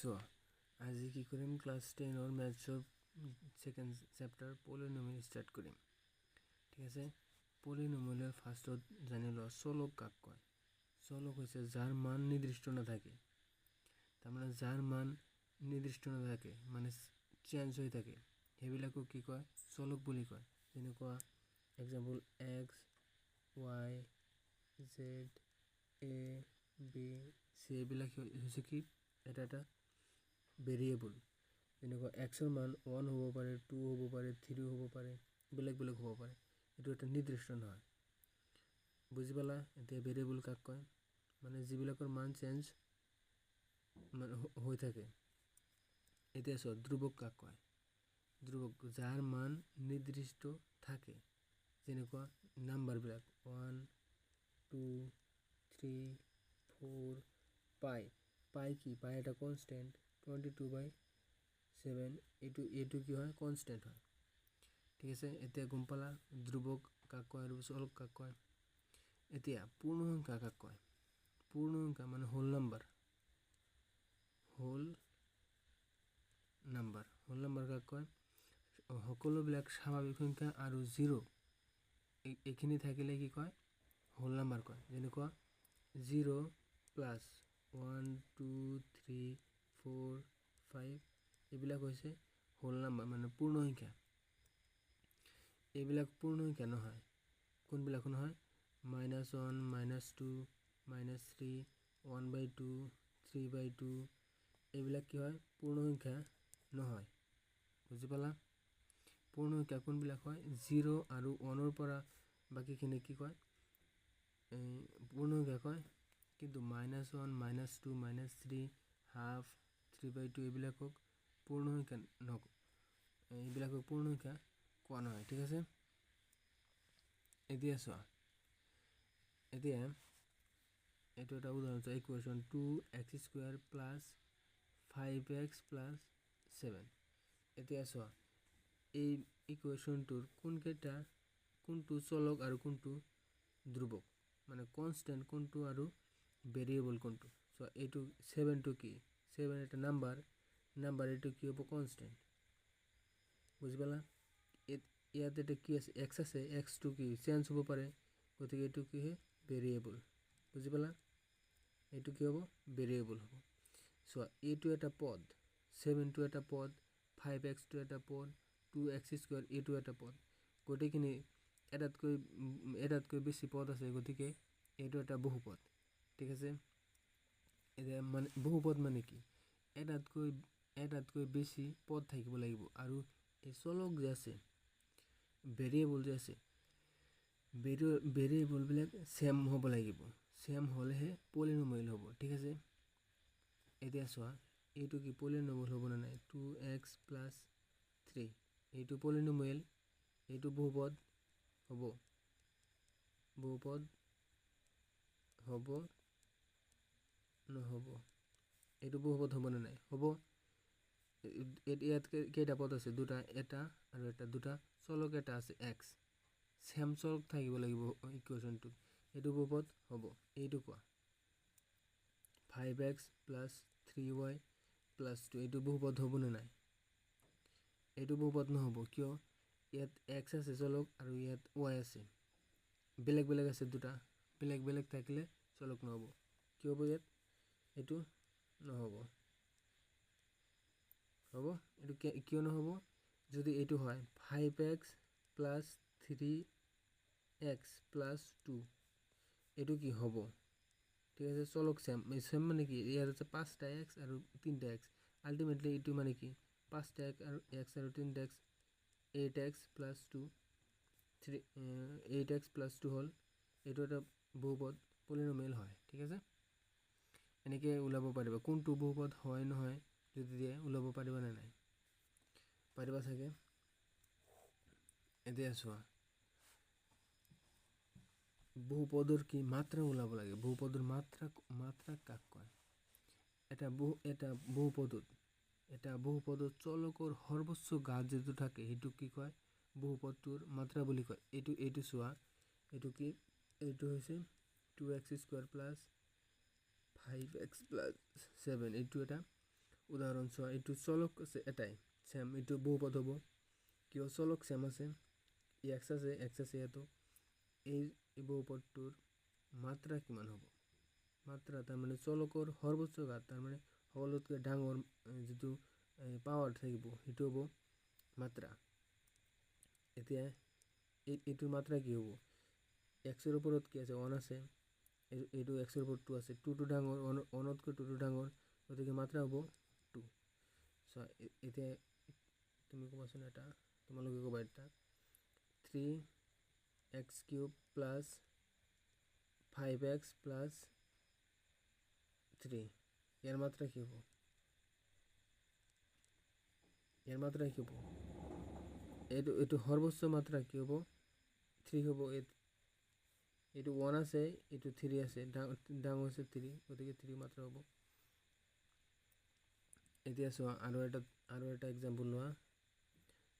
So, আজি কি কৰিম ক্লাস 10 और मैथ्सৰ সেকেন্ড চ্যাপ্টাৰ পলিনোমিয়াল স্টাৰ্ট কৰিম ঠিক আছে পলিনোমিয়ালৰ ফাৰ্স্টত জানিলো চলক কাক কয় চলক হৈছে যাৰ মান নিৰ্দিষ্ট নাথাকে তাৰমানে যাৰ মান নিৰ্দিষ্ট নাথাকে মানে চেঞ্জ হৈ থাকে হেবিলাকক কি কয় চলক বুলি কয় যেনেকুৱা example x y z a b c বিলাক হৈছে কি এটা ভেৰিয়েবল যেনেকুৱা x ৰ মান 1 হ'ব পাৰে 2 হ'ব পাৰে 3 হ'ব পাৰে বেলেগ বেলেগ হ'ব পাৰে এটো এটা নিৰ্দিষ্ট নহয় বুজি পালা এতিয়া ভেৰিয়েবল কাক কয় মানে যিবিলাকৰ মান চেঞ্জ হৈ থাকে এতিয়া ধ্ৰুবক কাক কয় ধ্ৰুবক যাৰ মান নিৰ্দিষ্ট থাকে যেনেকুৱা নাম্বার বিলাক 1 2 3 4 পাই কি পাই এটা কনস্ট্যান্ট 22/7 এটো কি হয় কনস্ট্যান্ট হয় ঠিক আছে এতিয়া গম পালা ধ্ৰুবক কাক কয় আৰু চলক কাক কয় এতিয়া পূৰ্ণসংখ্যা কাক কয় পূৰ্ণসংখ্যা মানে হোল নাম্বাৰ কাক কয় সকলো বিলাক স্বাভাৱিক সংখ্যা আৰু 0 এখিনি থাকিলে কি কয় হোল নাম্বাৰ কয় যেনেকুৱা 0 প্লাস 1 2 3 4 5 এবিলাক হৈছে হোল নাম্বার মানে পূৰ্ণসংখ্যা এবিলাক পূৰ্ণসংখ্যা নহয় কোনবিলাক নহয় -1 -2 -3 1/2 3/2 এবিলাক কি হয় পূৰ্ণসংখ্যা নহয় বুজি পালা পূৰ্ণসংখ্যা কোনবিলাক হয় 0 আৰু 1 ৰ পৰা বাকিখিনি কি কয় পূৰ্ণসংখ্যা কয় কিন্তু -1 -2 -3 হাফ 3/2 এবিলাকক পূৰ্ণসংখ্যা এবিলাকক পূৰ্ণসংখ্যা কোৱা নহয় ঠিক আছে এতিয়া চোৱা এতিয়া এটো এটা উদাহৰণ আছে ইকুয়েশন 2x² + 5x + 7 এতিয়া চোৱা এই ইকুয়েশনটোৰ কোনটো চলক আৰু কোনটো ধ্ৰুবক মানে কনস্ট্যান্ট কোনটো আৰু ভেৰিয়েবল কোনটো সো এটো 7 টো কি 7 এটা নাম্বার এটো কি হ'ব কনস্ট্যান্ট বুজি পালা ইয়াতে এটা কি আছে x আছে x টো কি চেঞ্জ হ'ব পাৰে গতিকে এটো কি হয় ভেৰিয়েবল বুজি পালা এটো কি হ'ব ভেৰিয়েবল হ'ব সো এটো এটা পদ 7 টো এটা পদ 5x টো এটা পদ 2x² এটো এটা পদ গতিকে এটাতকৈ বেছি পদ আছে গতিকে এটো এটা বহুপদ ঠিক আছে এটা মানে বহুপদ মানে কি এটাতকৈ বেছি পদ থাকিব লাগিব আৰু এই চলক যে আছে ভেৰিয়েবল যে আছে ভেৰিয়েবল বিলাক সেম হ'ব লাগিব সেম হলেহে পলিনোমিয়াল হ'ব ঠিক আছে এতিয়া চোৱা এটো কি পলিনোমিয়াল হ'ব না নাই 2x + 3 এটো পলিনোমিয়াল এটো বহুপদ হ'ব নহব এটো বহুপদ হ'ব না নাই হ'ব ইয়াত কেইটা পদ আছে দুটা এটা আৰু এটা দুটা চলক এটা আছে x সেম চলক থাকিব লাগিব ইকুয়েশনটো এটো বহুপদ হ'ব এইটো কোৱা 5x + 3y + 2 এটো বহুপদ হ'ব না নাই এটো বহুপদ নহব কিয় ইয়াত x আছে চলক আৰু ইয়াত y আছে বেলেগ বেলেগ আছে দুটা বেলেগ থাকিলে চলক নহব কি হ'ব ইয়াত এটো নহব হ'ব এটো কিয় নহব যদি এটো হয় 5x + 3x + 2 এটো কি হ'ব ঠিক আছে চলক সেম মানে কি ইয়াত আছে 5টা x আৰু 3টা x আলটিমেটলি এটো মানে কি 5টা x আৰু 3টা x 8x + 2 8x + 2 হল এটো এটা বহুপদ পলিনোমিয়াল হয় ঠিক আছে এনেকে উলাব পাৰিবা কোনটো বহুপদ হয় নহয় যদি দিয়ে উলাব পাৰিবা না নাই পাৰিবা থাকে এতিয়া চোৱা বহুপদৰ কি মাত্ৰা উলাব লাগে বহুপদৰ মাত্ৰা কাক কয় এটা বহুপদত চলকৰ সৰ্বোচ্চ ঘাত যেটো থাকে হেতু কি কয় বহুপদটোৰ মাত্ৰা বুলি কয় এটো চোৱা এটো কি এটো হৈছে 2x² + 5x + 7 এটো এটা উদাহৰণ চোৱা, এইটো চলক আছে এটাই চেম, এইটো বহুপদ হ'ব কিয় চলক চেম আছে, এক্স আছে ইয়াতো। এই বহুপদটোৰ মাত্ৰা কিমান হ'ব? মাত্ৰা তাৰমানে চলকৰ সৰ্বোচ্চ ঘাত, তাৰমানে সকলোতকৈ ডাঙৰ যিটো পাৱাৰ থাকিব সেইটো হ'ব মাত্ৰা। এতিয়া এইটোৰ মাত্ৰা কি হ'ব? এক্সৰ ওপৰত কি আছে? 1 আছে, এইটো এক্সৰ ওপৰত 2 আছে, 2টো ডাঙৰ, 1তকৈ 2টো ডাঙৰ, গতিকে মাত্ৰা হ'ব 2। চোৱা এতিয়া তুমি ক'বাচোন এটা, তোমালোকে ক'বা এটা 3x³ প্লাছ 5x প্লাছ 3, ইয়াৰ মাত্ৰা কি হ'ব? ইয়াৰ মাত্ৰা কি হ'ব? এইটো সৰ্বোচ্চ মাত্ৰা কি হ'ব? 3 হ'ব। এইটো 1 আছে, এইটো 3 আছে, ডাঙৰ হৈছে 3, গতিকে 3 মাত্ৰা হ'ব। এতিয়া চোৱা আৰু এটা এক্সাম্পল লোৱা,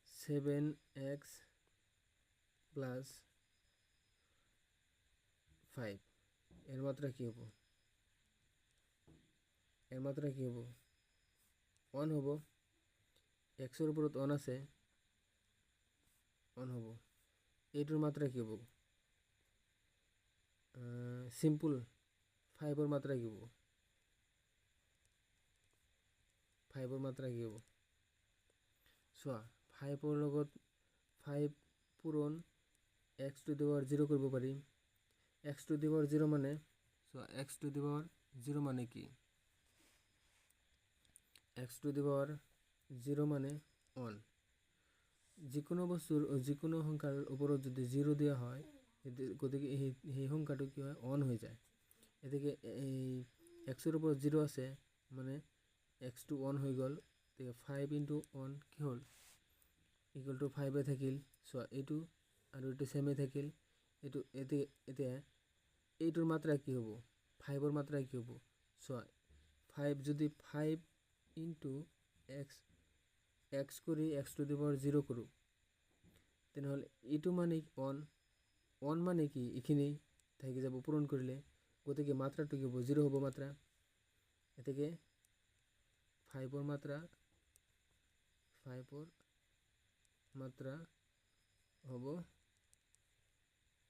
7x প্লাছ 5, ইয়াৰ মাত্ৰা কি হ'ব? ইয়াৰ মাত্ৰা কি হ'ব? 1 হ'ব, এক্সৰ ওপৰত 1 আছে, 1 হ'ব। এইটোৰ মাত্ৰা কি হ'ব? চিম্পল 5ৰ মাত্ৰা কি হ'ব? 5ৰ মাত্ৰা কি হ'ব? চোৱা 5ৰ লগত 5 পূৰণ x⁴ কৰিব পাৰি। x⁴ মানে চোৱা x⁴ মানে কি? x⁴ মানে 1। যিকোনো বস্তুৰ যিকোনো সংখ্যাৰ ওপৰত যদি 0 দিয়া হয়, গতিকে সেই সংখ্যাটো কি হয়? 1 হৈ যায়। এতেকে এই এক্সৰ ওপৰত 0 আছে মানে x টো 1 হৈ গ'ল, গতিকে 5 × 1 কি হ'ল? = 5 থাকিল। চোৱা এইটো আৰু এইটো চেমে থাকিল। এতিয়া এইটোৰ মাত্ৰা কি হ'ব? 5ৰ মাত্ৰা কি হ'ব? চোৱা 5 যদি 5 × x কৰি x⁴ কৰোঁ, তেনেহ'লে এইটো মানে 1 মানে কি? এইখিনি থাকি যাব পূৰণ কৰিলে, গতিকে মাত্ৰাটো কি হ'ব? 0 হ'ব মাত্ৰা। এতেকে 5ৰ মাত্ৰা হ'ব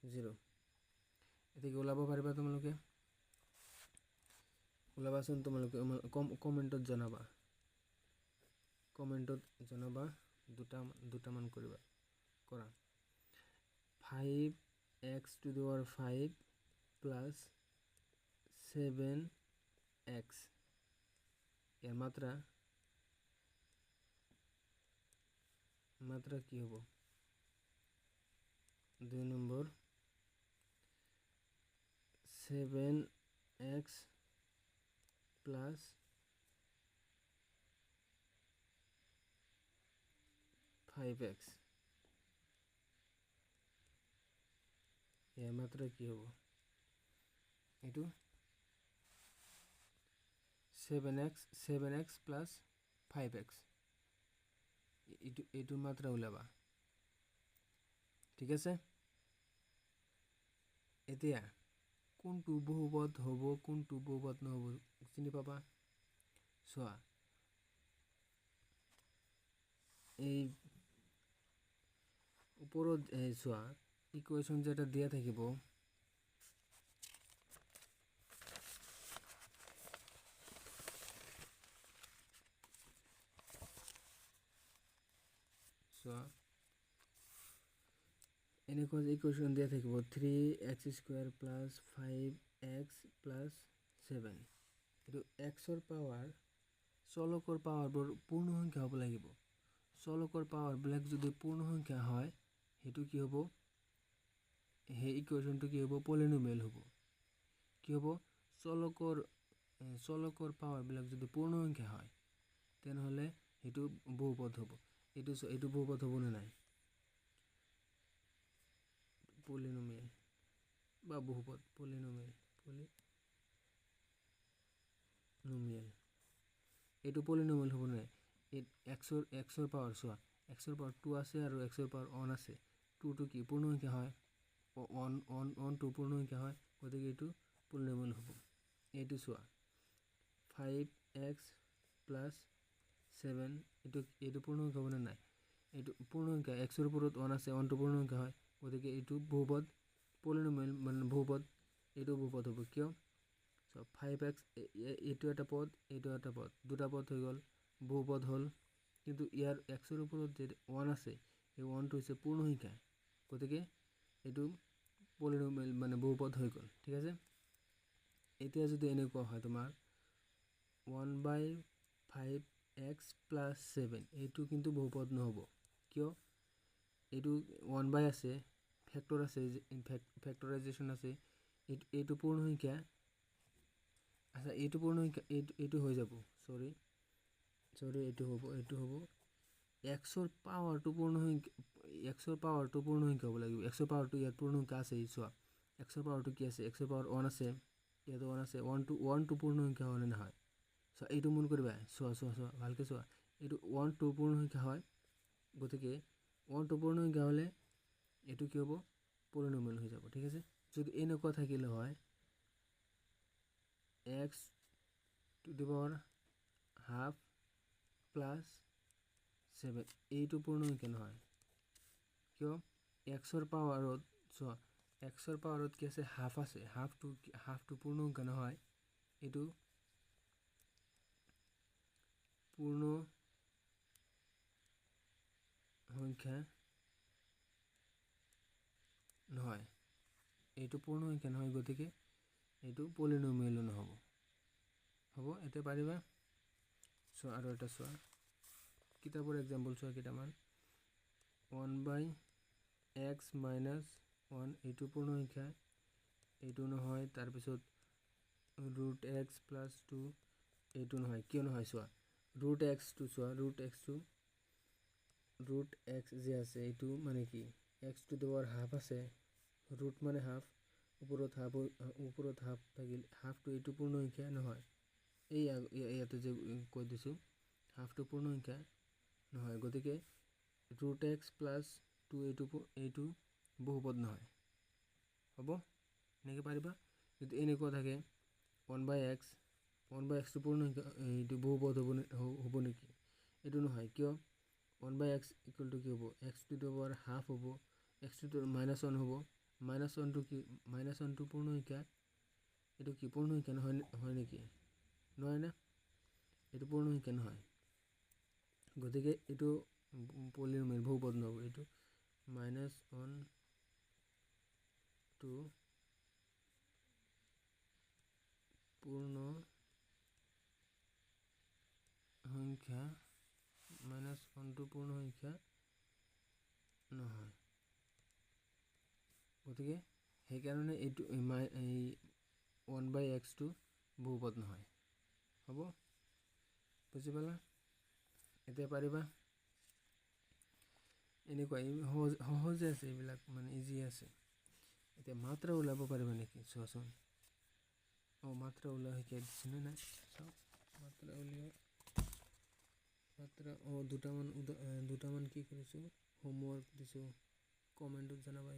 0। এতেকে ওলাব পাৰিবা তোমালোকে? ওলাবাচোন তোমালোকে, কমেণ্টত জনাবা। দুটামান কৰা 5x⁵ প্লাছ 7x, ইয়াৰ মাত্ৰা কি হ'ব? 2 নম্বৰ 7x প্লাছ 5x, ইয়াৰ মাত্ৰা কি হ'ব? এইটো 7x প্লাছ 5x, এইটোৰ মাত্ৰা ওলাবা। ঠিক আছে? এতিয়া কোনটো বহুপদ হ'ব, কোনটো বহুপদ নহ'ব চিনি পাবা। চোৱা এই ওপৰত চোৱা ইকুৱেশ্যন যেটা দিয়া থাকিব, চোৱা এনেকুৱা ইকুৱেশ্যন দিয়া থাকিব 3x² প্লাছ 5x প্লাছ 7। এইটো এক্সৰ পাৱাৰ, চলকৰ পাৱাৰবোৰ পূৰ্ণ সংখ্যা হ'ব লাগিব। চলকৰ পাৱাৰবিলাক যদি পূৰ্ণ সংখ্যা হয়, সেইটো কি হ'ব? সেই ইকুৱেশ্যনটো কি হ'ব? পলিনমিয়েল হ'ব। কি হ'ব? চলকৰ পাৱাৰবিলাক যদি পূৰ্ণ সংখ্যা হয়, তেনেহ'লে সেইটো বহুপদ হ'ব। এইটো বহুপদ হ'বনে নাই? পলিনমিয়েল বা বহুপদ, পলিনমিয়েল। এইটো পলিনমিয়েল হ'ব নাই? এক্সৰ পাৱাৰ চোৱা, এক্সৰ পাৱাৰ 2 আছে আৰু এক্সৰ পাৱাৰ 1 আছে। 2টো কি পূৰ্ণ সংখ্যা হয়? 1টো পূৰ্ণ সংখ্যা হয়, গতিকে এইটো পলিনমিয়েল হ'ব। এইটো চোৱা 5x প্লাছ 7 এইটো পূৰ্ণসংখ্যা হ'বনে নাই এইটো পূৰ্ণসংখ্যা এক্সৰ ওপৰত 1 আছে 1টো পূৰ্ণসংখ্যা হয় গতিকে এইটো বহুপদ পলিনমিয়েল মানে বহুপদ এইটো বহুপদ হ'ব কিয় সো 5x এইটো এটা পদ এইটো এটা পদ দুটা পদ হৈ গ'ল বহুপদ হ'ল কিন্তু ইয়াৰ এক্সৰ ওপৰত যে 1 আছে এই 1টো হৈছে পূৰ্ণসংখ্যা গতিকে এইটো পলিনমিয়েল মানে বহুপদ হৈ গ'ল ঠিক আছে এতিয়া যদি এনেকুৱা হয় তোমাৰ 1/5x + 7 এইটো কিন্তু বহুপদ নহ'ব কিয় এইটো 1 আছে ফেক্টৰ আছে ফেক্টৰাইজেশ্যন আছে এইটো পূৰ্ণসংখ্যা আচ্ছা এইটো পূৰ্ণসংখ্যা এইটো হৈ যাব সৰি এইটো হ'ব xৰ পাৱাৰটো পূৰ্ণসংখ্যা হ'ব লাগিব xৰ পাৱাৰটো ইয়াত পূৰ্ণসংখ্যা আছে চোৱা xৰ পাৱাৰটো কি আছে xৰ পাৱাৰ 1 আছে ইয়াতো 1 আছে 1টো পূৰ্ণসংখ্যা হয় নে নহয় সো এইটো মন কৰিবা চোৱা ভালকৈ চোৱা এইটো 1টো পূৰ্ণসংখ্যা হয় গতিকে 1টো পূৰ্ণসংখ্যা হ'লে এইটো কি হ'ব পলিনমিয়েল হৈ যাব ঠিক আছে যদি এনেকুৱা থাকিলে হয় x to the power half plus 7 এইটো পূৰ্ণসংখ্যা নহয় কিয় xৰ পাৱাৰত চোৱা xৰ পাৱাৰত কি আছে হাফ আছে হাফটো পূৰ্ণসংখ্যা নহয় এইটো পূৰ্ণ সংখ্যা নহয় এইটো পূৰ্ণসংখ্যা নহয় গতিকে এইটো পলিনমিয়েল নহ'ব হ'ব এতিয়া পাৰিবা চোৱা আৰু এটা চোৱা কিতাপৰ এক্সাম্পল চোৱা কেইটামান 1/x - 1 এইটো পূৰ্ণসংখ্যা এইটো নহয় তাৰপিছত √x + 2 এইটো নহয় কিয় নহয় চোৱা √xটো চোৱা √x যে আছে এইটো মানে কি x to the power half আছে ৰুট মানে হাফ ওপৰত হাফ থাকিল হাফটো এইটো পূৰ্ণসংখ্যা নহয় এই ইয়াতে যে কৈ দিছোঁ হাফটো পূৰ্ণসংখ্যা নহয় গতিকে √x + 2 এইটো বহুপদ নহয় হ'ব এনেকৈ পাৰিবা যদি এনেকুৱা থাকে 1/x টো পূৰ্ণসংখ্যা এইটো বহুপদ হ'ব নেকি এইটো নহয় কিয় 1/x = কি হ'ব x to the power half হ'ব x টু দি -1 হ'ব -1টো কি -1টো পূৰ্ণসংখ্যা এইটো কি পূৰ্ণসংখ্যা নহয় হয় নেকি নহয় না এইটো পূৰ্ণসংখ্যা নহয় গতিকে এইটো পলিনমিয়েল বহুপদ নহ'ব এইটো -1 টো পূৰ্ণ সংখ্যা -1টো পূৰ্ণ সংখ্যা নহয় গতিকে সেইকাৰণে এইটো এই 1/x টো বহুপদ নহয় হ'ব বুজি পালা এতিয়া পাৰিবা এনেকুৱা সহজে আছে এইবিলাক মানে ইজি আছে এতিয়া মাত্ৰা ওলাব পাৰিবা নেকি চোৱাচোন মাত্ৰা ওলোৱা শিকাই দিছেনে নাই চাওক মাত্ৰা উলিওৱা মাত্ৰা দুটামান কি কৰিছোঁ হোমৱৰ্ক দিছোঁ কমেণ্টত জনাবা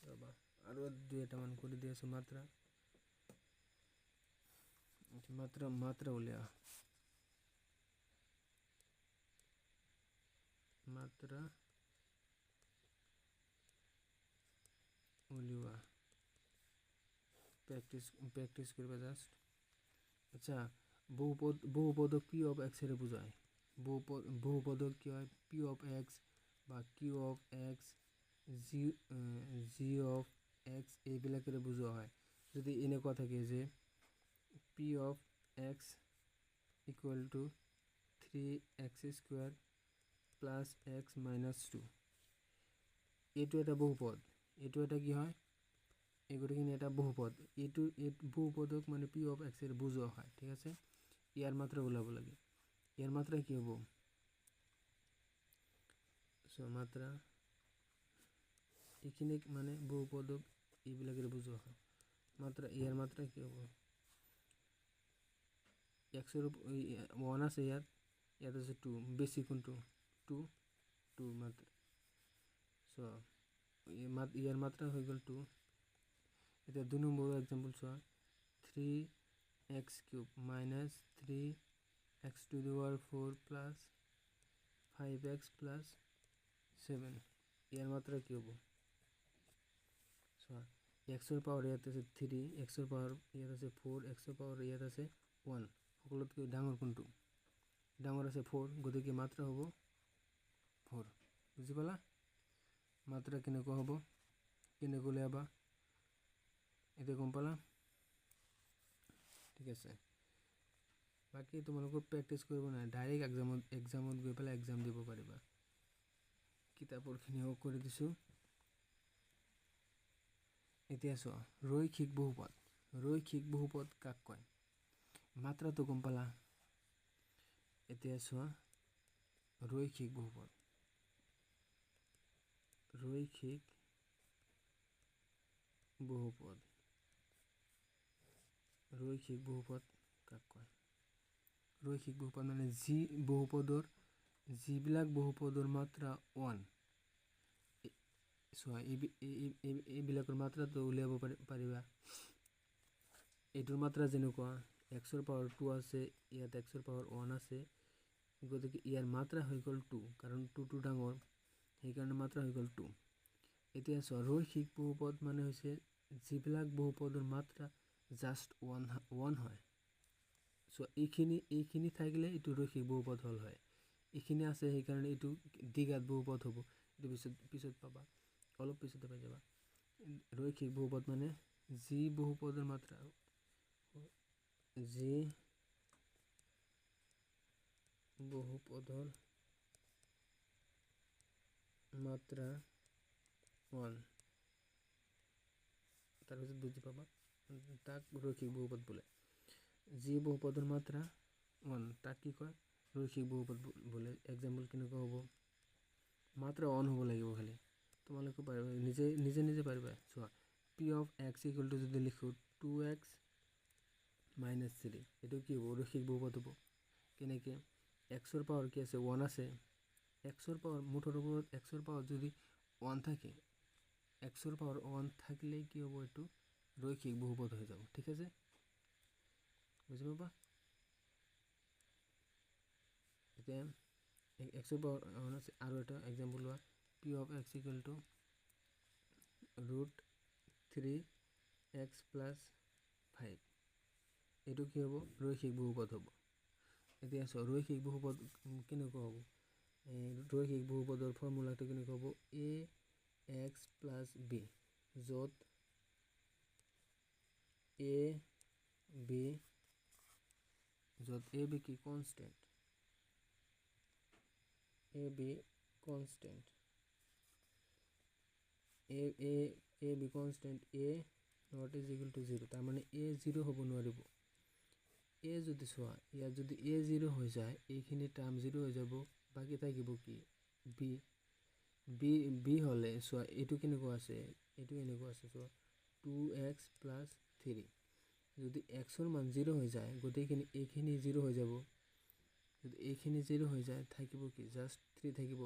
ৰ'বা আৰু 2-এটামান কৰি দি আছোঁ মাত্ৰা উলিওৱা মাত্ৰা উলিওৱা প্ৰেক্টিছ কৰিবা জাষ্ট আচ্ছা বহুপদক P of x এৰে বুজায় বহুপদক কি হয় P of x বা Q of x G of x এইবিলাকেৰে বুজোৱা হয় যদি এনেকুৱা থাকে যে P of x = 3x² + x - 2 এইটো এটা বহুপদ এইটো এটা কি হয় এই গোটেইখিনি এটা বহুপদ এইটো বহুপদক মানে P of x এৰে বুজোৱা হয় ঠিক আছে ইয়াৰ মাত্ৰা ওলাব লাগে ইয়াৰ মাত্ৰা কি হ'ব মাত্ৰা এইখিনিক মানে বহুপদক এইবিলাকেৰে বুজোৱা হয় মাত্ৰা ইয়াৰ মাত্ৰা কি হ'ব xৰ 1 আছে ইয়াত আছে 2 বেছি কোনটো 2 মাত্ৰা ইয়াৰ মাত্ৰা হৈ গ'ল 2 এতিয়া 2 নম্বৰ এক্সাম্পল চোৱা 3x³ - 3 x to the power 4 plus 5x plus 7 ইয়াৰ মাত্ৰা কি হ'ব চোৱা x ৰ পাৱাৰ ইয়াত আছে 3 x ৰ পাৱাৰ ইয়াত আছে 4 x ৰ পাৱাৰ ইয়াত আছে 1 সকলোতকৈ ডাঙৰ কোনটো ডাঙৰ আছে 4 গতিকে মাত্ৰা হ'ব 4 বুজি পালা মাত্ৰা কেনেকুৱা হ'ব কেনেকৈ উলিয়াবা এতিয়া গম পালা ঠিক আছে বাকি তোমালোকৰ প্ৰেক্টিছ কৰিব নাই ডাইৰেক্ট এক্সামত গৈ পেলাই এক্সাম দিব পাৰিবা কিতাপৰখিনিও কৰি দিছোঁ এতিয়া চোৱা ৰৈখিক বহুপদ কাক কয় মাত্ৰাটো গম পালা এতিয়া চোৱা ৰৈখিক বহুপদ কাক কয় ৰৈখিক বহুপদ মানে যিবিলাক বহুপদৰ মাত্ৰা 1 চোৱা এইবিলাকৰ মাত্ৰাটো উলিয়াব পাৰিবা এইটোৰ মাত্ৰা যেনেকুৱা x ৰ পাৱাৰ 2 আছে ইয়াত x ৰ পাৱাৰ 1 আছে গতিকে ইয়াৰ মাত্ৰা হৈ গ'ল 2 কাৰণ 2 ডাঙৰ সেইকাৰণে মাত্ৰা হৈ গ'ল 2 এতিয়া চোৱা ৰৈখিক বহুপদ মানে হৈছে যিবিলাক বহুপদৰ মাত্ৰা জাষ্ট 1 হয় চোৱা এইখিনি থাকিলে এইটো ৰৈখিক বহুপদ হ'ল হয় এইখিনি আছে সেইকাৰণে এইটো দ্বিঘাত বহুপদ হ'ব এইটো পিছত পাবা অলপ পিছতে পাই যাবা ৰৈখিক বহুপদ মানে যি বহুপদৰ মাত্ৰা 1 তাৰপিছত বুজি পাবা তাক ৰৈখিক বহুপদ বোলে যি বহুপদৰ মাত্ৰা 1 তাক কি কয় ৰৈখিক বহুপদ বোলে এক্সাম্পল কেনেকুৱা হ'ব মাত্ৰা 1 হ'ব লাগিব খালি তোমালোকে পাৰিবা নিজে পাৰিবা চোৱা p of x equal to যদি লিখো 2x minus 3 এটো কি হ'ব ৰৈখিক বহুপদ হ'ব কেনেকৈ x ৰ পাৱাৰ কি আছে 1 আছে x ৰ পাৱাৰ মুঠৰ ওপৰত x ৰ পাৱাৰ যদি 1 থাকে x ৰ পাৱাৰ 1 থাকিলে কি হ'ব এটো ৰৈখিক বহুপদ হৈ যাব ঠিক আছে বুজি পাবা এতিয়া x ৰ পাৱাৰ 1 আছে আৰু এটা एग्जांपल লোৱা p of x equal to √3x plus 5 এটো কি হ'ব ৰৈখিক বহুপদ হ'ব এতিয়া চোৱা ৰৈখিক বহুপদ কেনেকুৱা হ'ব ৰৈখিক বহুপদৰ ফৰ্মুলাটো কেনেকুৱা হ'ব ax plus b য'ত a b কি constant a b constant a not is equal to 0 তাৰ মানে a 0 হ'ব নোৱাৰিব a যদি চোৱা ইয়াত যদি a 0 হৈ যায় এইখিনি টাৰ্ম 0 হৈ যাব বাকি থাকিব কি b হলে চোৱা এটো কেনেকুৱা আছে এটো এনেকুৱা আছে চোৱা 2x plus 3 যদি x ৰ মান 0 হৈ যায় গোটেইখিনি এইখিনি 0 হৈ যাব যদি এইখিনি 0 হৈ যায় থাকিব কি জাস্ট 3 থাকিব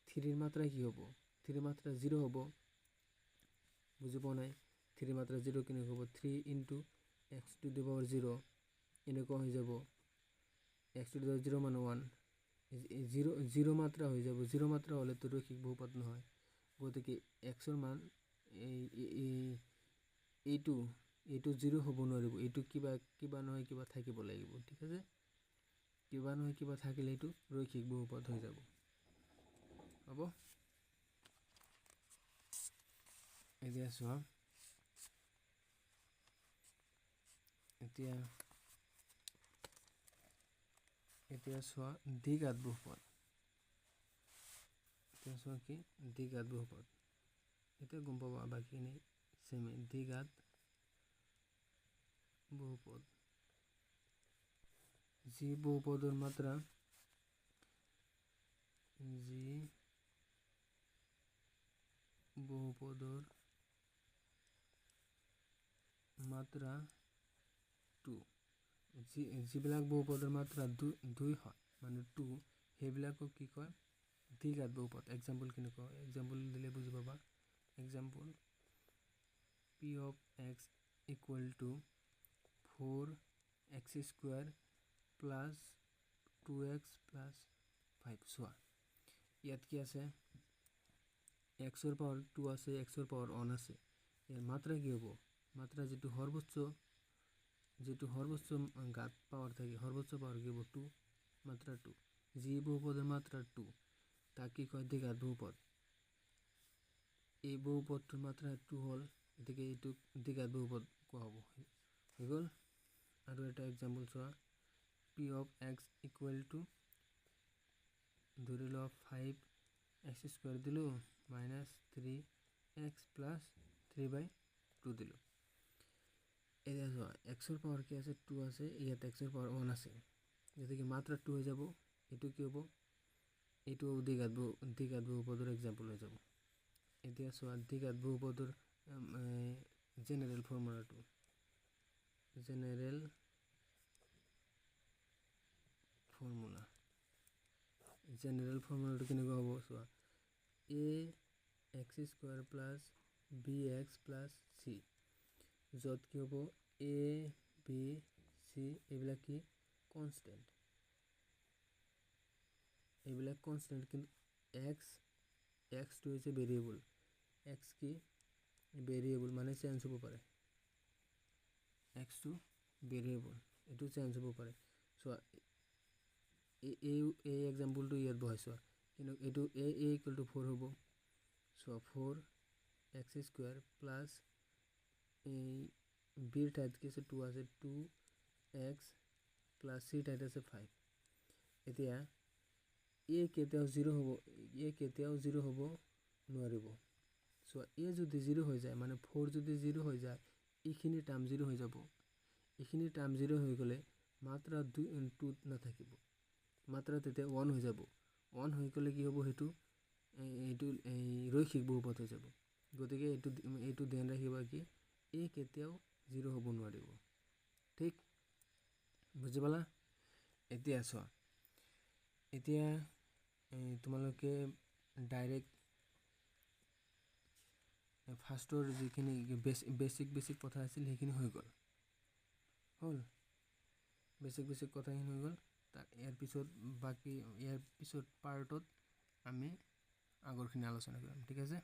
3 ৰ মাত্ৰা কি হ'ব 3 ৰ মাত্ৰা 0 হ'ব বুজি পোৱা নাই 3 ৰ মাত্ৰা 0 কেনে হ'ব 3 into x to the power 0 এনেকুৱা হৈ যাব x to the power 0 মানে 1 0 মাত্ৰা হৈ যাব 0 মাত্ৰা হলে তো ৰৈখিক বহুপদ নহয় গতিকে x ৰ মান এইটো 0 হ'ব নোৱাৰিব এইটো কিবা নহয় কিবা থাকিব লাগিব ঠিক আছে কিবা নহয় কিবা থাকিলে এইটো রৈখিক বহুপদ হৈ যাব হ'ব এতিয়া চোৱা এতিয়া চোৱা দ্বিঘাত বহুপদ এতিয়া চোৱা কি দ্বিঘাত বহুপদ এতিয়া গম পাবা বাকিখিনি সেমে দ্বিঘাত বহুপদ যি বহুপদৰ মাত্ৰা মাত্ৰা 2 যিবিলাক বহুপদৰ মাত্ৰা 2 হয় মানে 2 সেইবিলাকক কি কয় দ্বিঘাত বহুপদ एग्जांपल কেনেকুৱা एग्जांपल দিলে বুজি পাবা example p of x equal to 4x square plus 2x plus 5 চোৱা ইয়াত কি আছে এক্সৰ পাৱাৰ 2 আছে এক্সৰ পাৱাৰ 1 আছে ইয়াৰ মাত্ৰা কি হ'ব মাত্ৰা যেটো সৰ্বোচ্চ ঘাত পাৱাৰ থাকে সৰ্বোচ্চ পাওয়াৰ কি 2 মাত্ৰা 2 জি বহুপদেৰ মাত্ৰা 2 তাকে কয় দ্বিঘাত বহুপদ এই বহুপদটোৰ মাত্ৰা 2 হল এদিকে এইটো দ্বিঘাত বহুপদ কোৱা হ'ব হৈ গল আৰু এটা एग्जांपल চোৱা p of x equal to ধৰি লও 5x² দিলো -3x plus 3/2 দিলো এটা চোৱা x এর পাওয়ার কি আছে 2 আছে ইয়াত x এর পাওয়ার 1 আছে যদি কি মাত্রা 2 হৈ যাব এটো কি হ'ব এটো দ্বিঘাত বহুপদৰ एग्जांपल হৈ যাব এতিয়া চোৱা দ্বিঘাত বহুপদৰ জেনাৰেল ফৰ্মুলাটো জেনাৰেল ফৰ্মুলাটো কেনেকুৱা হ'ব চোৱা ax² plus bx plus c যত কি হ'ব a b c এইবিলাক কি কনস্ট্যান্ট কিন্তু x টো হৈছে ভেরিয়েবল x কি ভেরিয়েবল মানে চেঞ্জ হ'ব পাৰে x টো ভেৰিয়েবল এটো চেঞ্জ হ'ব পাৰে সো এই एग्जांपलটো ইয়াত বহাইছো কিন্তু এটো a = 4 হ'ব সো 4x² plus b ৰ ঠাইত কি আছে 2 আছে 2x plus c ঠাইত আছে 5 এতিয়া a কেতিয়াও 0 হ'ব নোৱাৰিব সো a যদি 0 হৈ যায় মানে 4 যদি 0 হৈ যায় এইখিনি টার্ম 0 হৈ যাব এইখিনি টার্ম 0 হৈ গলে মাত্রা 2 নাথাকিব মাত্রা তেতে 1 হৈ যাব 1 হৈ গলে কি হ'ব হেতু এইটো রৈখিক বহুপদ হৈ যাব গতিকে এইটো ধ্যান ৰাখিবা কি a কেতিয়াও 0 হ'ব নোৱাৰিব ঠিক বুজি পালা এতিয়া চোৱা এতিয়া তোমালোকে ডাইৰেক্ট ফাৰ্স্টৰ যিখিনি বেসিক কথা আছিল সেইখিনি হৈ গল বেসিক কথাখিনি হৈ গল তাৰ ইয়াৰ পিছত পাৰ্টত আমি আগৰখিনি আলোচনা কৰিম ঠিক আছে